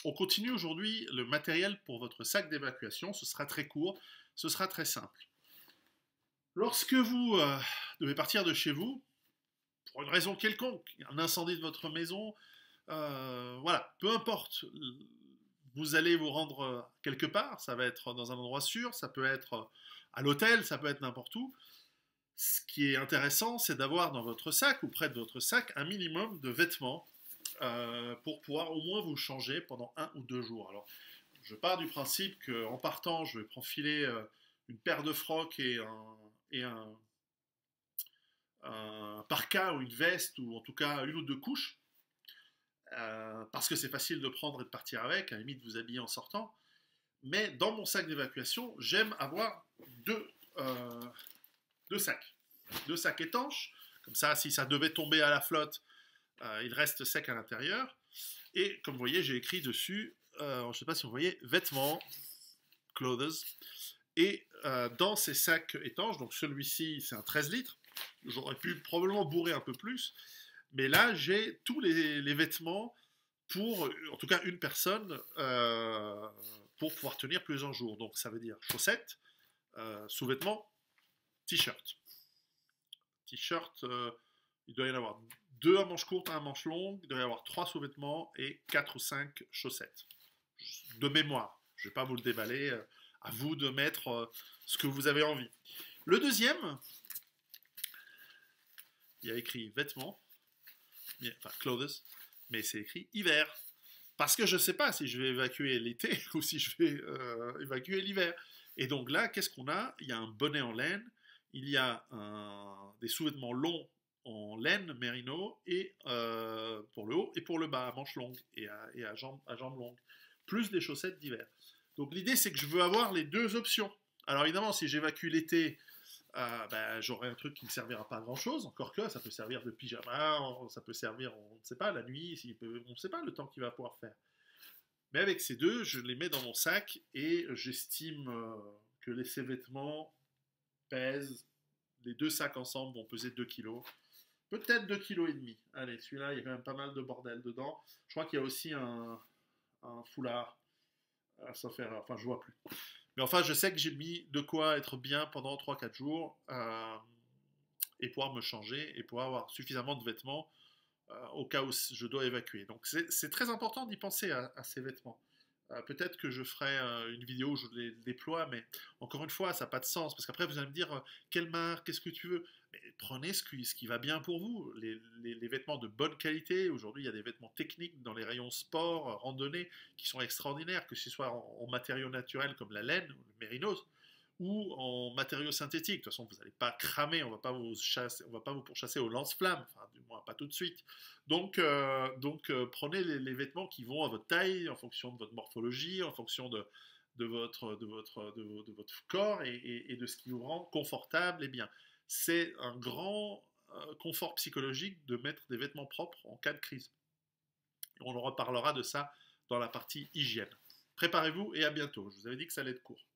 On continue aujourd'hui le matériel pour votre sac d'évacuation. Ce sera très court, ce sera très simple. Lorsque vous devez partir de chez vous, pour une raison quelconque, un incendie de votre maison, voilà, peu importe, vous allez vous rendre quelque part, ça va être dans un endroit sûr, ça peut être à l'hôtel, ça peut être n'importe où. Ce qui est intéressant, c'est d'avoir dans votre sac ou près de votre sac un minimum de vêtements pour pouvoir au moins vous changer pendant 1 ou 2 jours. Alors, je pars du principe qu'en partant, je vais enfiler une paire de frocs et un parka ou une veste, ou en tout cas 1 ou 2 couches, parce que c'est facile de prendre et de partir avec, à la limite vous habiller en sortant. Mais dans mon sac d'évacuation, j'aime avoir euh, deux sacs. 2 sacs étanches, comme ça, si ça devait tomber à la flotte, il reste sec à l'intérieur. Et comme vous voyez, j'ai écrit dessus, je ne sais pas si vous voyez, vêtements, clothes. Et dans ces sacs étanches, donc celui-ci, c'est un 13 litres. J'aurais pu probablement bourrer un peu plus. Mais là, j'ai tous les vêtements pour, en tout cas, une personne pour pouvoir tenir plusieurs jours. Donc, ça veut dire chaussettes, sous-vêtements, t-shirt. T-shirt, il doit y en avoir 2 à manches courtes, 1 à manches longues. Il doit y avoir 3 sous-vêtements et 4 ou 5 chaussettes. De mémoire. Je ne vais pas vous le déballer. À vous de mettre ce que vous avez envie. Le deuxième, il y a écrit vêtements, enfin clothes, mais c'est écrit hiver. Parce que je ne sais pas si je vais évacuer l'été ou si je vais évacuer l'hiver. Et donc là, qu'est-ce qu'on a? Il y a un bonnet en laine, il y a des sous-vêtements longs en laine mérino et pour le haut et pour le bas, à manches longues et à jambes longues, plus des chaussettes d'hiver. Donc l'idée, c'est que je veux avoir les 2 options. Alors évidemment, si j'évacue l'été, j'aurai un truc qui ne me servira pas à grand chose. Encore que ça peut servir de pyjama, ça peut servir, on ne sait pas, la nuit, on ne sait pas le temps qu'il va pouvoir faire. Mais avec ces 2, je les mets dans mon sac et j'estime que ces vêtements pèsent, les 2 sacs ensemble vont peser 2 kilos. Peut-être 2,5 kg. Allez, celui-là, il y a quand même pas mal de bordel dedans. Je crois qu'il y a aussi un foulard. Ça fait, enfin, je vois plus. Mais enfin, je sais que j'ai mis de quoi être bien pendant 3 4 jours et pouvoir me changer et pouvoir avoir suffisamment de vêtements au cas où je dois évacuer. Donc c'est très important d'y penser à ces vêtements. Peut-être que je ferai une vidéo où je les déploie, mais encore une fois, ça n'a pas de sens. Parce qu'après, vous allez me dire, quelle marque, qu'est-ce que tu veux? Mais prenez ce qui va bien pour vous. Les vêtements de bonne qualité. Aujourd'hui, il y a des vêtements techniques dans les rayons sport, randonnée, qui sont extraordinaires, que ce soit en matériaux naturels comme la laine, ou le mérinos, ou en matériaux synthétiques. De toute façon, vous n'allez pas cramer, on ne va pas vous chasser, on va pas vous pourchasser au lance-flammes, enfin, du moins pas tout de suite. Donc prenez les vêtements qui vont à votre taille, en fonction de votre morphologie, en fonction de votre corps et de ce qui vous rend confortable et bien. C'est un grand confort psychologique de mettre des vêtements propres en cas de crise. On en reparlera de ça dans la partie hygiène. Préparez-vous et à bientôt. Je vous avais dit que ça allait être court.